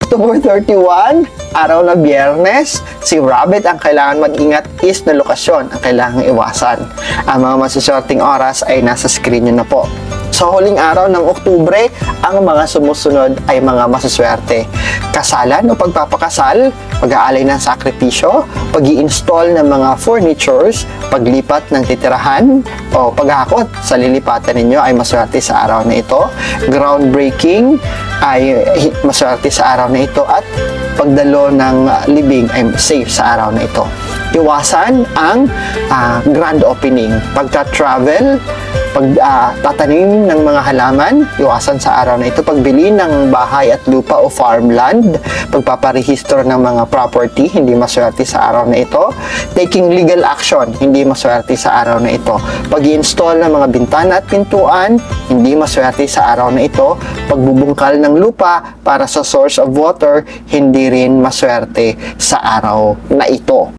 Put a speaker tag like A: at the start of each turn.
A: October 31, araw na Biyernes, si Rabbit ang kailangan mag-ingat is na lokasyon ang kailangan iwasan. Ang mga masuswerteng oras ay nasa screen nyo na po. Sa huling araw ng Oktubre, ang mga sumusunod ay mga masuswerte. Kasalan o pagpapakasal, pag-aalay ng sakripisyo, pag-i-install ng mga furnitures, paglipat ng titirahan, o paghakot sa lilipatan ninyo ay maswerte sa araw na ito. Groundbreaking ay maswerte sa araw na ito at pagdalo ng libing ay safe sa araw na ito. Iwasan ang grand opening. Pagta-travel, pagtatanim ng mga halaman, iwasan sa araw na ito. Pagbili ng bahay at lupa o farmland, pagpaparehistro ng mga property, hindi maswerte sa araw na ito. Taking legal action, hindi maswerte sa araw na ito. Pag-i-install ng mga bintana at pintuan, hindi maswerte sa araw na ito. Pagbubungkal ng lupa para sa source of water, hindi rin maswerte sa araw na ito.